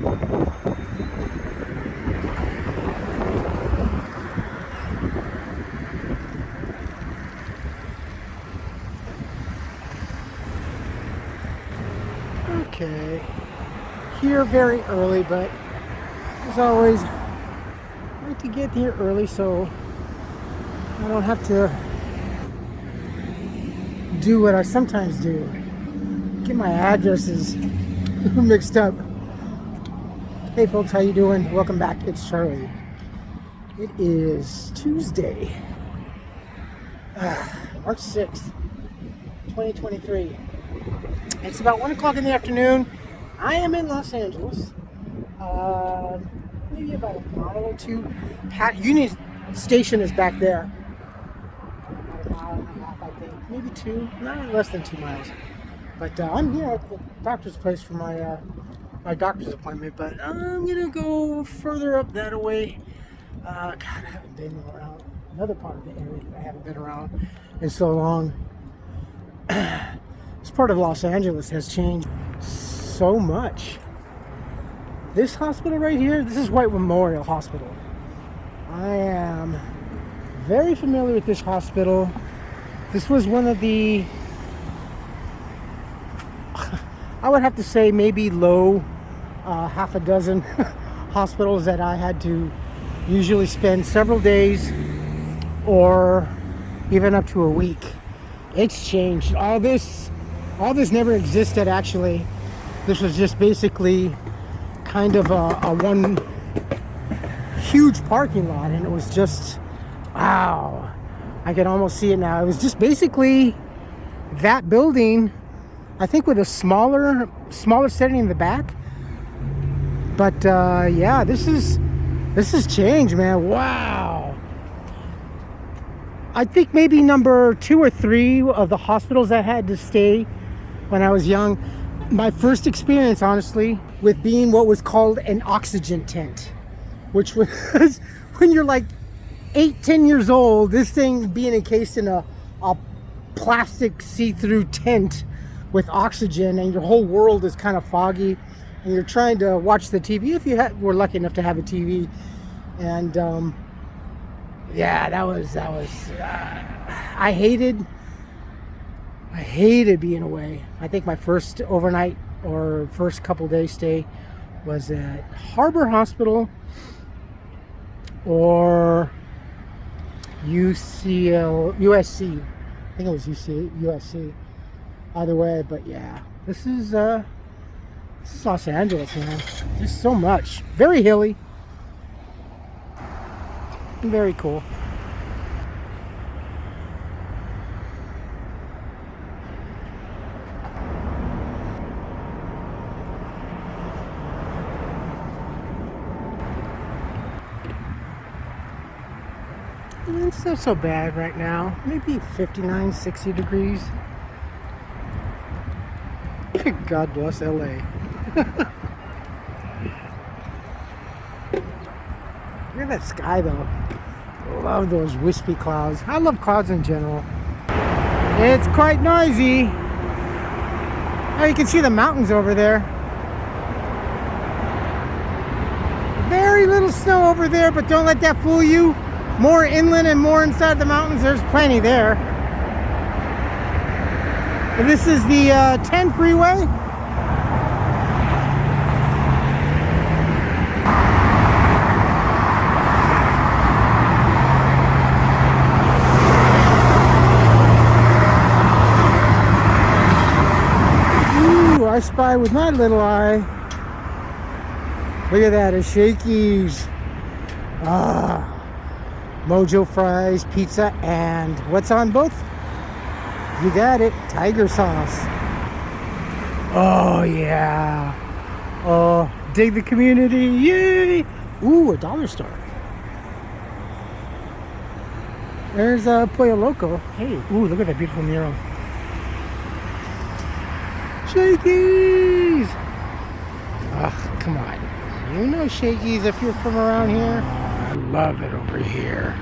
Okay, here very early, but as always, I like to get here early so I don't have to do what I sometimes do, get my addresses mixed up. Hey folks, how you doing? Welcome back. It's Charlie. It is Tuesday, March 6th, 2023. It's about 1 o'clock in the afternoon. I am in Los Angeles. Maybe about a mile or two. Union Station is back there. About a mile and a half, I think. Maybe two, not less than 2 miles. But I'm here at the doctor's place for my doctor's appointment. But I'm gonna go further up that way. God, I haven't been around another part of the area that I haven't been around in so long. This part of Los Angeles has changed so much. This hospital right here, this is White Memorial Hospital. I am very familiar with this hospital. This was one of the, I would have to say maybe low half a dozen hospitals that I had to usually spend several days or even up to a week. It's changed. All this never existed, actually. This was just basically kind of a one huge parking lot, and it was just, wow, I can almost see it now. It was just basically that building, I think, with a smaller setting in the back. But yeah, this is changed, man. Wow. I think maybe number 2 or 3 of the hospitals I had to stay when I was young. My first experience, honestly, with being what was called an oxygen tent, which was when you're like 8-10 years old, this thing being encased in a plastic see-through tent with oxygen, and your whole world is kind of foggy, and you're trying to watch the TV if you were lucky enough to have a TV. And yeah, that was I hated being away. I think my first overnight or first couple days stay was at Harbor Hospital or USC. I think it was USC. Either way, but yeah, this is Los Angeles, man. There's so much. Very hilly. Very cool. It's not so bad right now. Maybe 59, 60 degrees. God bless LA. Look at that sky, though. I love those wispy clouds. I love clouds in general. It's quite noisy. Oh, you can see the mountains over there. Very little snow over there, but don't let that fool you. More inland and more inside the mountains. There's plenty there. And this is the 10 freeway. I spy with my little eye. Look at that, a Shakey's. Mojo fries, pizza, and what's on both? You got it, tiger sauce. Oh yeah. Oh, dig the community, yay! Ooh, a dollar store. There's Pollo Loco. Hey, ooh, look at that beautiful mural. Shakey's! Ugh, come on. You know Shakey's if you're from around here. I love it over here.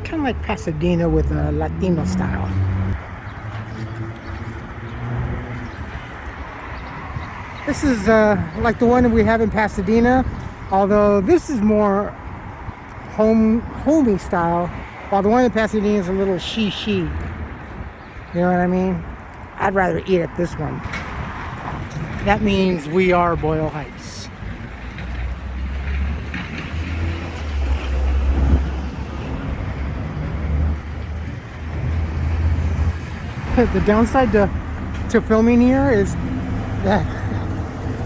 Kind kind of like Pasadena with a Latino style. This is like the one that we have in Pasadena, although this is more homey style, while the one in Pasadena is a little she. You know what I mean? I'd rather eat at this one. That means we are Boyle Heights. The downside to filming here is that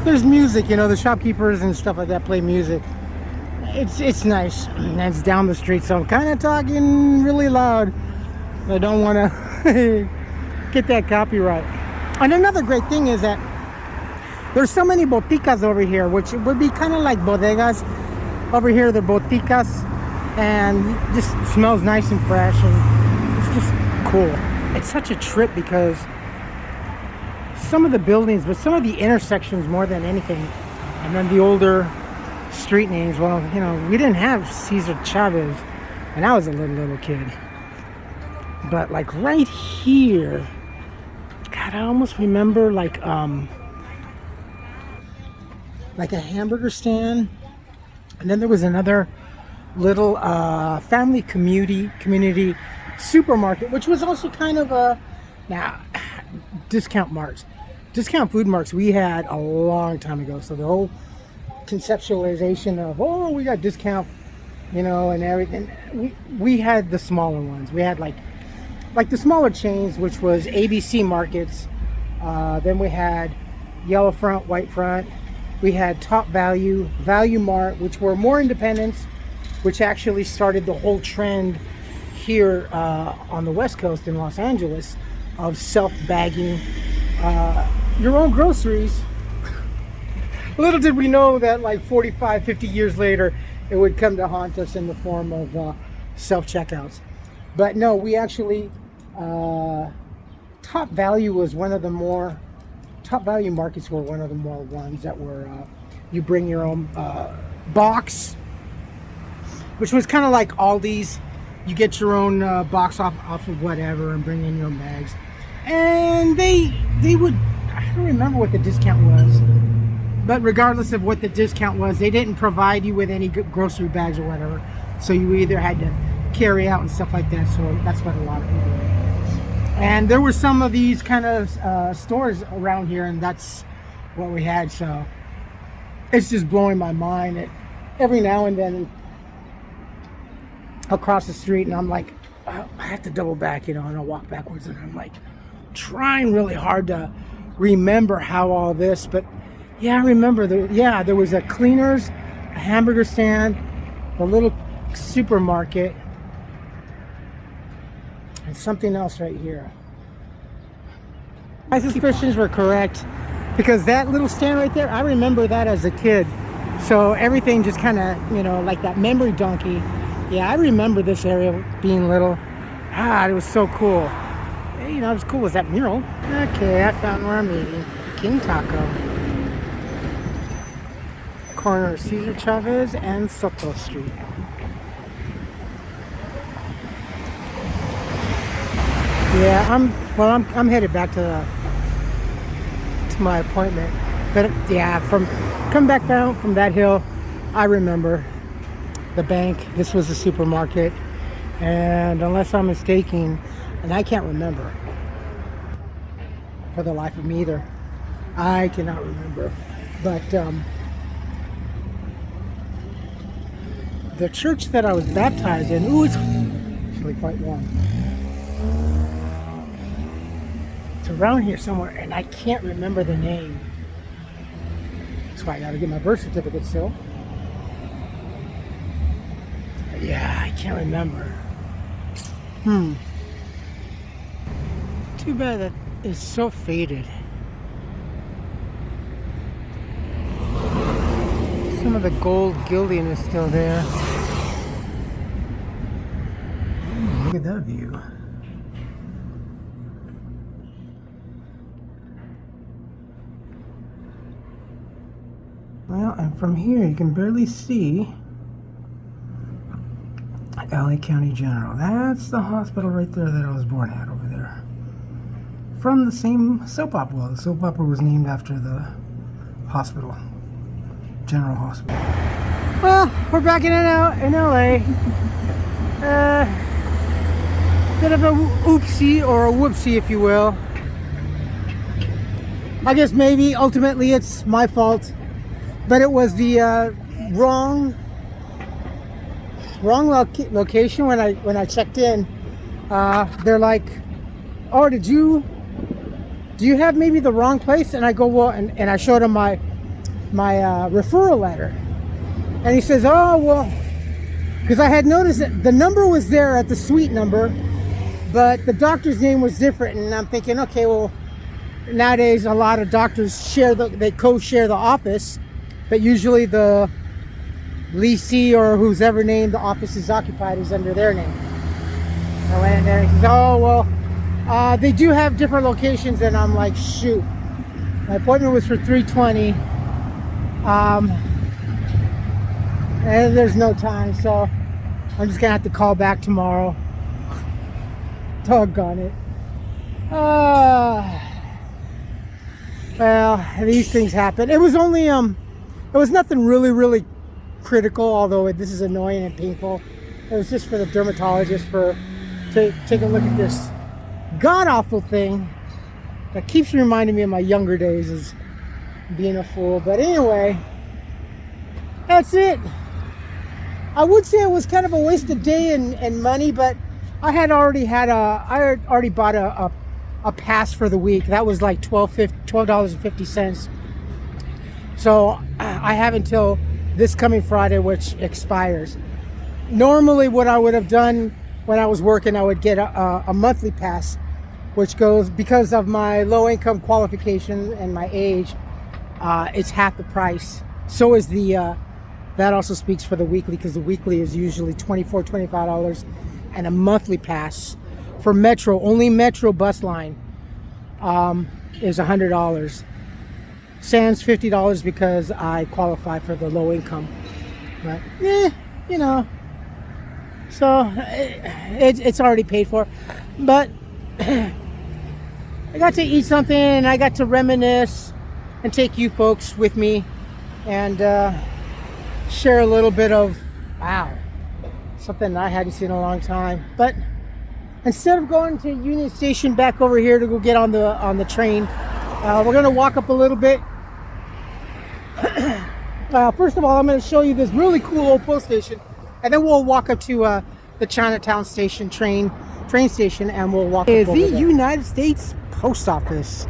there's music, you know, the shopkeepers and stuff like that play music. It's nice, and it's down the street, so I'm kind of talking really loud. I don't want to get that copyright. And another great thing is that there's so many boticas over here, which would be kind of like bodegas. Over here, they're boticas, and it just smells nice and fresh, and it's just cool. It's such a trip because some of the buildings, but some of the intersections more than anything, and then the older street names. Well, you know, we didn't have Cesar Chavez when I was a little kid, but like right here, God, I almost remember like a hamburger stand, and then there was another little family community supermarket, which was also kind of a discount food marks we had a long time ago. So the whole conceptualization of, oh, we got discount, you know, and everything, we had the smaller ones. We had like the smaller chains, which was ABC Markets. Then we had Yellow Front, White Front. We had Top Value, Value Mart, which were more independents, which actually started the whole trend here on the West Coast in Los Angeles of self-bagging your own groceries. Little did we know that like 45, 50 years later, it would come to haunt us in the form of self-checkouts. But no, we actually, Top Value was one of the more, Top Value markets were one of the more ones that were, you bring your own box, which was kind of like Aldi's. You get your own box off of whatever and bring in your own bags. And they would, I don't remember what the discount was, but regardless of what the discount was, they didn't provide you with any grocery bags or whatever. So you either had to carry out and stuff like that. So that's what a lot of people did. And there were some of these kind of stores around here, and that's what we had. So it's just blowing my mind that every now and then I'll cross the street and I'm like, I have to double back, you know, and I'll walk backwards, and I'm like trying really hard to remember how all this, but yeah, I remember there was a cleaners, a hamburger stand, a little supermarket, and something else right here. My suspicions were correct, because that little stand right there, I remember that as a kid. So everything just kind of, you know, like that memory donkey. Yeah, I remember this area being little. It was so cool. You know, it was cool as that mural. Okay, I found where I'm eating. King Taco. Corner of Cesar Chavez and Soto Street. Yeah, I'm headed back to my appointment. But yeah, come back down from that hill, I remember the bank. This was the supermarket, and unless I'm mistaken, and I can't remember for the life of me either. I cannot remember, but the church that I was baptized in, it's actually quite warm. It's around here somewhere, and I can't remember the name. That's why I gotta get my birth certificate still. But yeah, I can't remember. Too bad that it's so faded. Some of the gold gilding is still there. Look at that view. Well, and from here you can barely see. LA County General. That's the hospital right there that I was born at over there. From the same soap opera. Well, the soap opera was named after the hospital. General Hospital. Well, we're back in LA. Bit of a oopsie or a whoopsie, if you will. I guess maybe ultimately it's my fault, but it was the wrong location when I checked in. They're like, "Oh, do you have maybe the wrong place?" And I go, "Well," and I showed him my referral letter, and he says, "Oh, well," because I had noticed that the number was there at the suite number, but the doctor's name was different, and I'm thinking, okay, well, nowadays a lot of doctors they co-share the office, but usually the leasee or who's ever named the office is occupied is under their name. I went in there and he says, "Oh, well, they do have different locations," and I'm like, shoot, my appointment was for 3:20, and there's no time, so I'm just gonna have to call back tomorrow. Doggone it. Well, these things happen. It was only it was nothing really critical, although this is annoying and painful. It was just for the dermatologist to take a look at this god-awful thing that keeps reminding me of my younger days as being a fool. But anyway, that's it. I would say it was kind of a wasted day and money, but I had already bought a pass for the week. That was like $12.50. So I have until this coming Friday, which expires. Normally what I would have done when I was working, I would get a monthly pass, which goes, because of my low income qualification and my age, it's half the price. So is the that also speaks for the weekly, because the weekly is usually $25, and a monthly pass for Metro, only Metro bus line, is $100. Sans $50 because I qualify for the low income. But you know, so it's already paid for. But I got to eat something, and I got to reminisce and take you folks with me and share a little bit of, wow, something I hadn't seen in a long time. But instead of going to Union Station back over here to go get on the train, we're gonna walk up a little bit. First of all, I'm going to show you this really cool old post station, and then we'll walk up to the Chinatown station train station, and we'll walk up over there. United States Post Office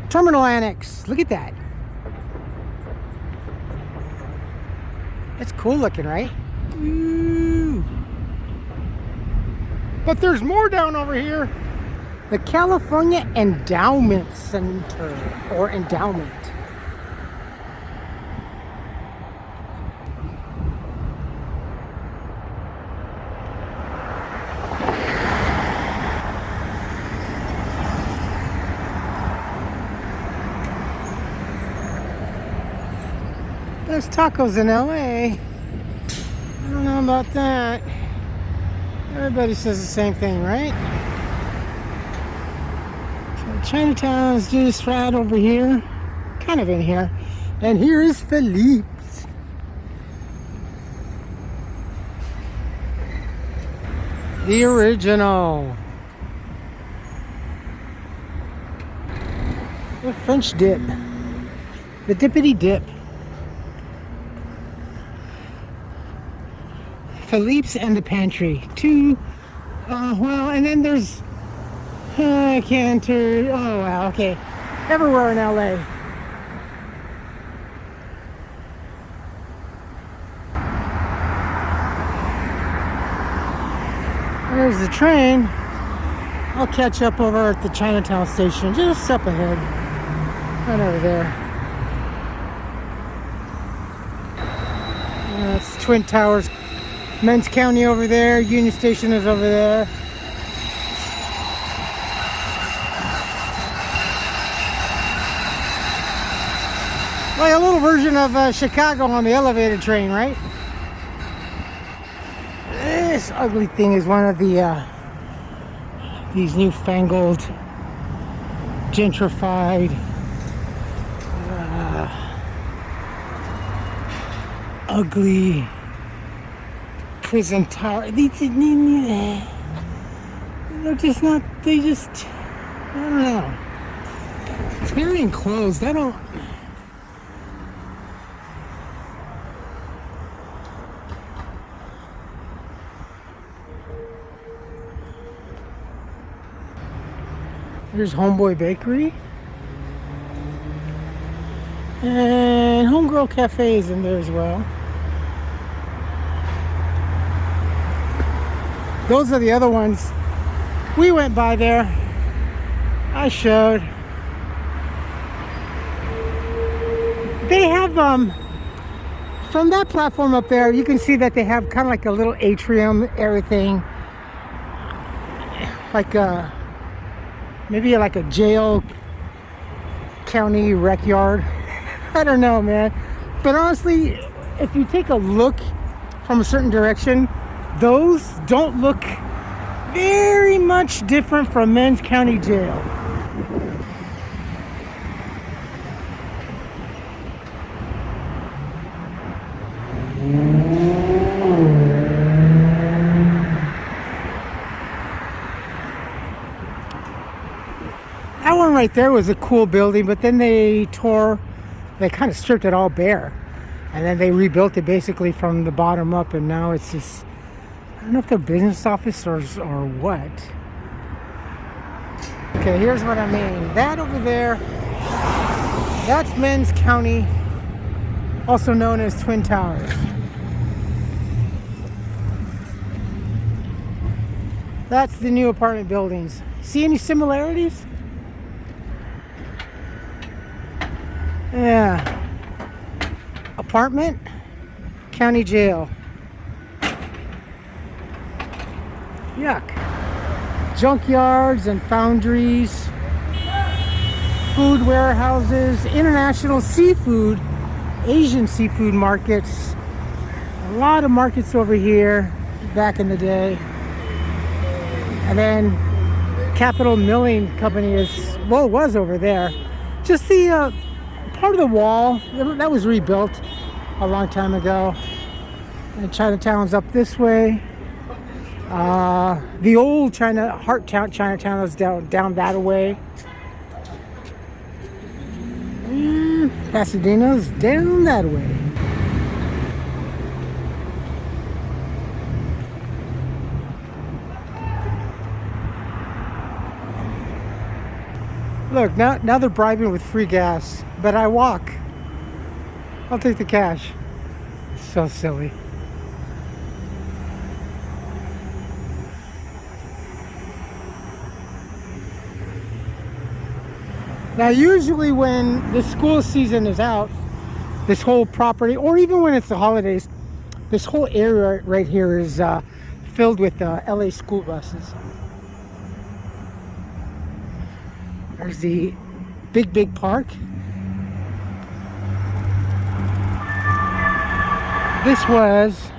Terminal Annex. Look at that. It's cool looking, right? Ooh. But there's more down over here. The California Endowment Center, or Endowment. There's tacos in LA. I don't know about that. Everybody says the same thing, right? So Chinatown's just right over here, kind of in here. And here is Phillippe's. The original. The French dip. The dippity dip. Phillippe's and the pantry. Two, well, and then there's Cantor. Oh wow, okay. Everywhere in LA. There's the train. I'll catch up over at the Chinatown station, just up ahead. Right over there. That's Twin Towers. Men's County over there, Union Station is over there. Like a little version of Chicago on the elevated train, right? This ugly thing is one of the these newfangled, gentrified, ugly prison tower. They're just not. They just. I don't know. It's very enclosed. I don't. There's Homeboy Bakery. And Homegirl Cafe is in there as well. Those are the other ones. We went by there. I showed. They have, from that platform up there, you can see that they have kind of like a little atrium, everything. Like a, maybe like a jail county rec yard. I don't know, man. But honestly, if you take a look from a certain direction, those don't look very much different from men's county jail. That one right there was a cool building, but then they kind of stripped it all bare. And then they rebuilt it basically from the bottom up, and now it's just, I don't know if they're business office or what. Okay, here's what I mean. That over there, that's Men's County, also known as Twin Towers. That's the new apartment buildings. See any similarities? Yeah. Apartment, county jail. Yuck. Junkyards and foundries, food warehouses, international seafood, Asian seafood markets. A lot of markets over here back in the day. And then Capital Milling Company was over there. Just the part of the wall that was rebuilt a long time ago. And Chinatown's up this way. The old Chinatown is down that way. Pasadena's down that way. Look, now they're bribing with free gas, but I walk. I'll take the cash. So silly. Now, usually when the school season is out, this whole property, or even when it's the holidays, this whole area right here is filled with LA school buses. There's the big park. This was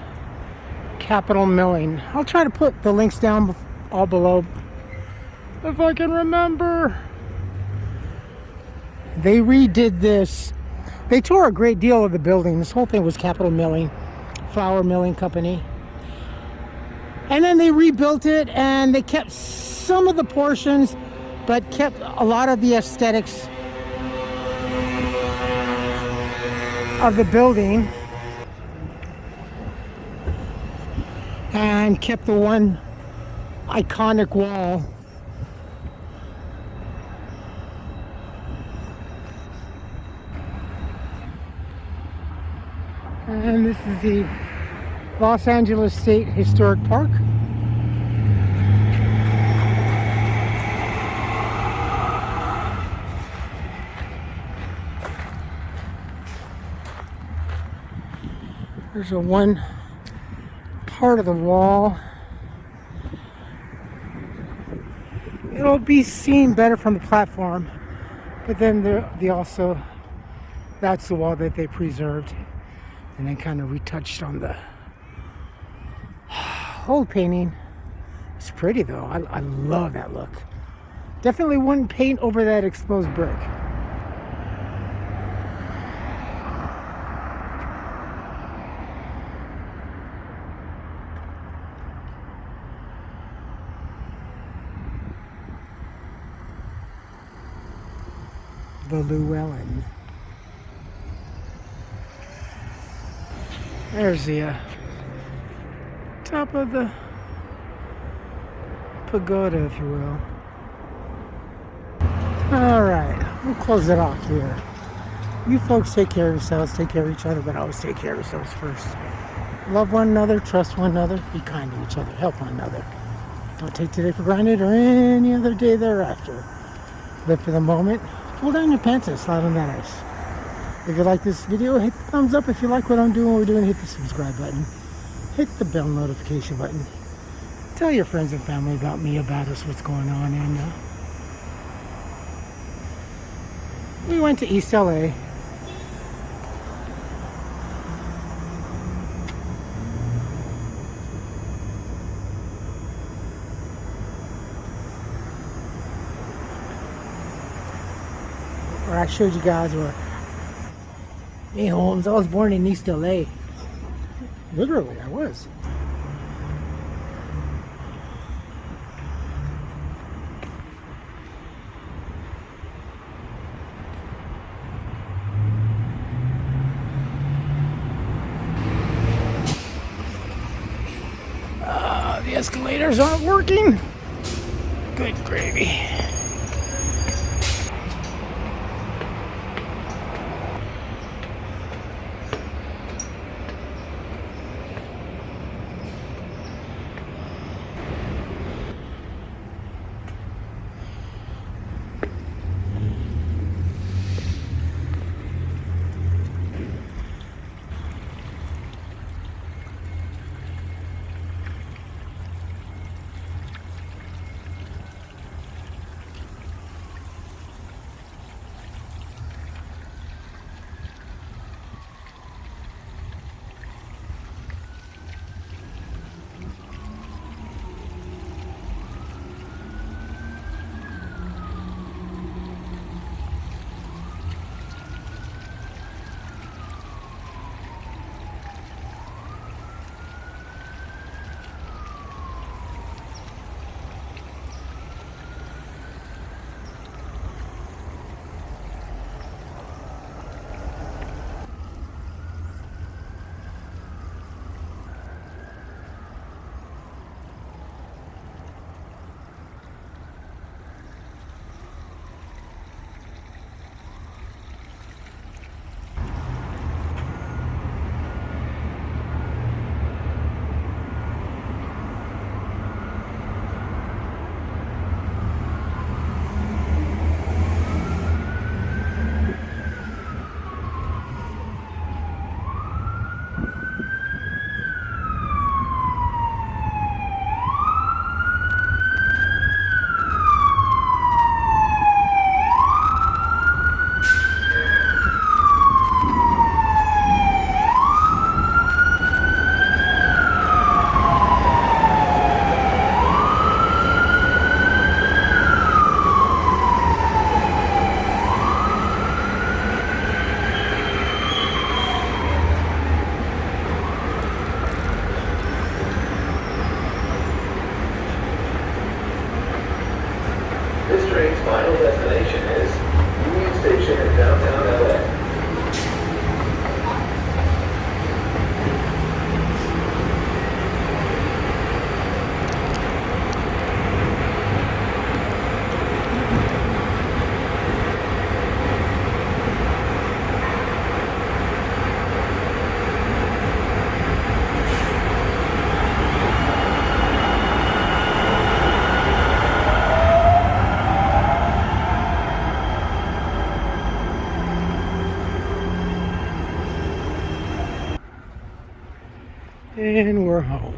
Capital Milling. I'll try to put the links down all below if I can remember. They redid this. They tore a great deal of the building. This whole thing was Capital Milling, flour milling company. And then they rebuilt it, and they kept some of the portions, but kept a lot of the aesthetics of the building, and kept the one iconic wall. And this is the Los Angeles State Historic Park. There's a one part of the wall. It'll be seen better from the platform, but then that's the wall that they preserved and then kind of retouched on the whole painting is pretty though. I love that look. Definitely wouldn't paint over that exposed brick. The Llewellyn. There's the top of the pagoda, if you will. Alright, we'll close it off here. You folks take care of yourselves, take care of each other, but always take care of yourselves first. Love one another, trust one another, be kind to each other, help one another. Don't take today for granted or any other day thereafter. Live for the moment. Pull down your pants and slide on that ice. If you like this video, hit the thumbs up. If you like what I'm doing, what we're doing, hit the subscribe button. Hit the bell notification button. Tell your friends and family about me, about us, what's going on. And we went to East LA. Where I showed you guys where me, Holmes, I was born in East LA. Literally, I was. The escalators aren't working. Good gravy. Final destination is Union Station in downtown LA. And we're home.